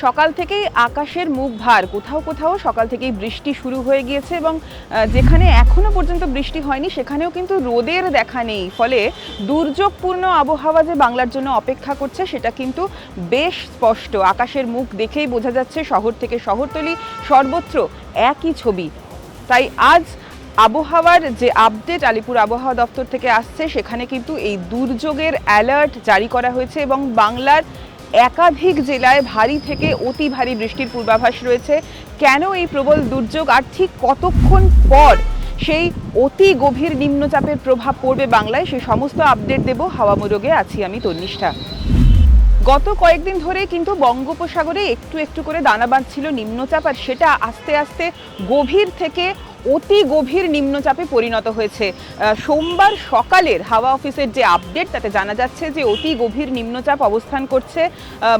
সকাল থেকেই আকাশের মুখ ভার, কোথাও কোথাও সকাল থেকেই বৃষ্টি শুরু হয়ে গিয়েছে এবং যেখানে এখনো পর্যন্ত বৃষ্টি হয়নি সেখানেও কিন্তু রোদের দেখা নেই। ফলে দুর্যোগপূর্ণ আবহাওয়া যে বাংলার জন্য অপেক্ষা করছে সেটা কিন্তু বেশ স্পষ্ট। আকাশের মুখ দেখেই বোঝা যাচ্ছে শহর থেকে শহরতলি সর্বত্র একই ছবি। তাই আজ আবহাওয়ার যে আপডেট আলিপুর আবহাওয়া দপ্তর থেকে আসছে সেখানে কিন্তু এই দুর্যোগের অ্যালার্ট জারি করা হয়েছে এবং বাংলার একাধিক জেলায় ভারী থেকে অতি ভারী বৃষ্টির পূর্বাভাস রয়েছে। কেন এই প্রবল দুর্যোগ আর ঠিক কতক্ষণ পর সেই অতি গভীর নিম্নচাপের প্রভাব পড়বে বাংলায়, সেই সমস্ত আপডেট দেব। হাওয়া মোরগে আছি আমি তন্নিষ্ঠা। গত কয়েকদিন ধরে কিন্তু বঙ্গোপসাগরে একটু একটু করে দানা বাঁধছিল নিম্নচাপ, আর সেটা আস্তে আস্তে গভীর থেকে অতি গভীর নিম্নচাপে পরিণত হয়েছে। সোমবার সকালের হাওয়া অফিসের যে আপডেট তাতে জানা যাচ্ছে যে অতি গভীর নিম্নচাপ অবস্থান করছে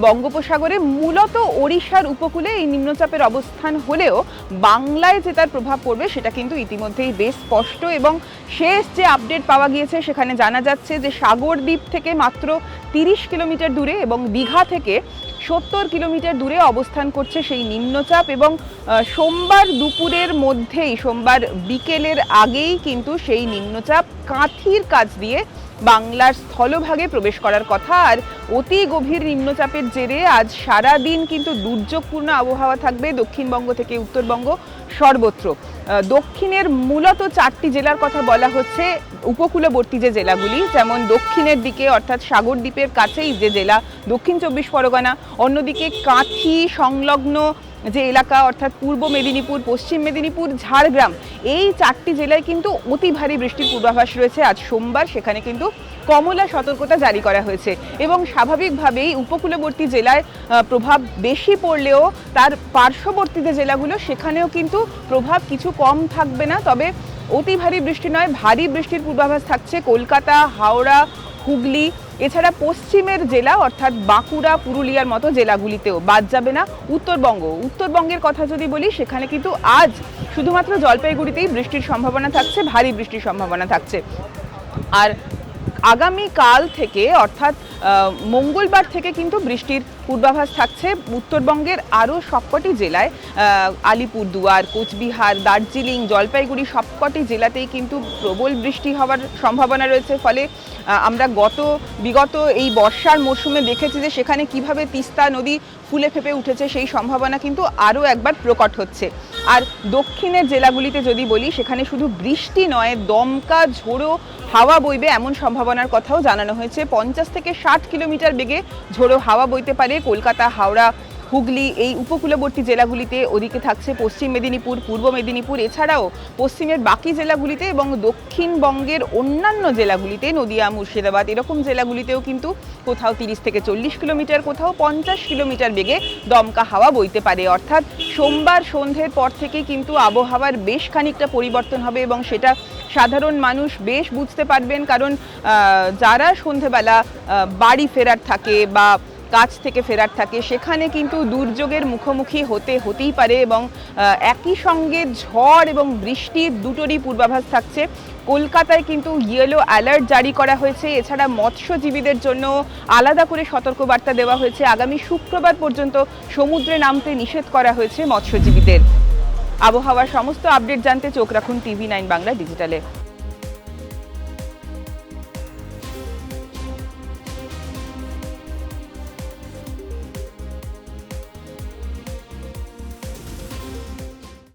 বঙ্গোপসাগরে। মূলত ওড়িশার উপকূলে এই নিম্নচাপের অবস্থান হলেও বাংলায় যে তার প্রভাব পড়বে সেটা কিন্তু ইতিমধ্যেই বেশ স্পষ্ট। এবং শেষ যে আপডেট পাওয়া গিয়েছে সেখানে জানা যাচ্ছে যে সাগরদ্বীপ থেকে মাত্র 30 কিলোমিটার দূরে এবং দীঘা থেকে 70 কিলোমিটার দূরে অবস্থান করছে সেই নিম্নচাপ। এবং সোমবার দুপুরের মধ্যেই, সোমবার বিকেলের আগেই কিন্তু সেই নিম্নচাপ কাঁথির কাছ দিয়ে বাংলার স্থলভাগে প্রবেশ করার কথা। আর অতি গভীর নিম্নচাপের জেরে আজ সারা দিন কিন্তু দুর্যোগপূর্ণ আবহাওয়া থাকবে দক্ষিণবঙ্গ থেকে উত্তরবঙ্গ সর্বত্র। দক্ষিণের মূলত 4টি জেলার কথা বলা হচ্ছে, উপকূলবর্তী যে জেলাগুলি, যেমন দক্ষিণের দিকে অর্থাৎ সাগরদ্বীপের কাছেই যে জেলা দক্ষিণ 24 পরগনা, অন্যদিকে কাঁথি সংলগ্ন যে এলাকা অর্থাৎ পূর্ব মেদিনীপুর, পশ্চিম মেদিনীপুর, ঝাড়গ্রাম, এই 4টি জেলায় কিন্তু অতি ভারী বৃষ্টির পূর্বাভাস রয়েছে আজ সোমবার। সেখানে কিন্তু কমলা সতর্কতা জারি করা হয়েছে এবং স্বাভাবিকভাবেই উপকূলবর্তী জেলায় প্রভাব বেশি পড়লেও তার পার্শ্ববর্তী যে জেলাগুলো সেখানেও কিন্তু প্রভাব কিছু কম থাকবে না। তবে অতি ভারী বৃষ্টি নয়, ভারী বৃষ্টির পূর্বাভাস থাকছে কলকাতা, হাওড়া, হুগলি, এছাড়া পশ্চিমের জেলা অর্থাৎ বাঁকুড়া, পুরুলিয়ার মতো জেলাগুলিতেও। বাদ যাবে না উত্তরবঙ্গ। উত্তরবঙ্গের কথা যদি বলি সেখানে কিন্তু আজ শুধুমাত্র জলপাইগুড়িতেই বৃষ্টির সম্ভাবনা থাকছে, ভারী বৃষ্টির সম্ভাবনা থাকছে। আর আগামীকাল থেকে অর্থাৎ মঙ্গলবার থেকে কিন্তু বৃষ্টির পূর্বাভাস থাকছে উত্তরবঙ্গের আরও সবকটি জেলায়। আলিপুরদুয়ার, কোচবিহার, দার্জিলিং, জলপাইগুড়ি সবকটি জেলাতেই কিন্তু প্রবল বৃষ্টি হওয়ার সম্ভাবনা রয়েছে। ফলে আমরা বিগত এই বর্ষার মরশুমে দেখেছি যে সেখানে কিভাবে তিস্তা নদী ফুলে ফেপে উঠেছে, সেই সম্ভাবনা কিন্তু আরও একবার প্রকট হচ্ছে। আর দক্ষিণের জেলাগুলিতে যদি বলি সেখানে শুধু বৃষ্টি নয়, দমকা ঝোড়ো হাওয়া বইবে এমন সম্ভাবনার কথাও জানানো হয়েছে। 50 থেকে 60 কিলোমিটার বেগে ঝোড়ো হাওয়া বইতে পারে কলকাতা, হাওড়া, হুগলি, এই উপকূলবর্তী জেলাগুলিতে। ওদিকে থাকছে পশ্চিম মেদিনীপুর, পূর্ব মেদিনীপুর, এছাড়াও পশ্চিমের বাকি জেলাগুলিতে এবং দক্ষিণবঙ্গের অন্যান্য জেলাগুলিতে, নদিয়া, মুর্শিদাবাদ, এরকম জেলাগুলিতেও কিন্তু কোথাও 30 থেকে 40 কিলোমিটার, কোথাও 50 কিলোমিটার বেগে দমকা হাওয়া বইতে পারে। অর্থাৎ সোমবার সন্ধ্যের পর থেকে কিন্তু আবহাওয়ার বেশ খানিকটা পরিবর্তন হবে এবং সেটা সাধারণ মানুষ বেশ বুঝতে পারবেন। কারণ যারা সন্ধেবেলা বাড়ি ফেরার থাকে বা কাজ থেকে ফেরার থাকে সেখানে কিন্তু দুর্যোগের মুখোমুখি হতেই পারে এবং একই সঙ্গে ঝড় এবং বৃষ্টির দুটোরই পূর্বাভাস থাকছে। কলকাতায় কিন্তু ইয়েলো অ্যালার্ট জারি করা হয়েছে। এছাড়া মৎস্যজীবীদের জন্য আলাদা করে সতর্কবার্তা দেওয়া হয়েছে। আগামী শুক্রবার পর্যন্ত সমুদ্রে নামতে নিষেধ করা হয়েছে মৎস্যজীবীদের। আবহাওয়ার সমস্ত আপডেট জানতে চোখ রাখুন TV9 বাংলা ডিজিটালে।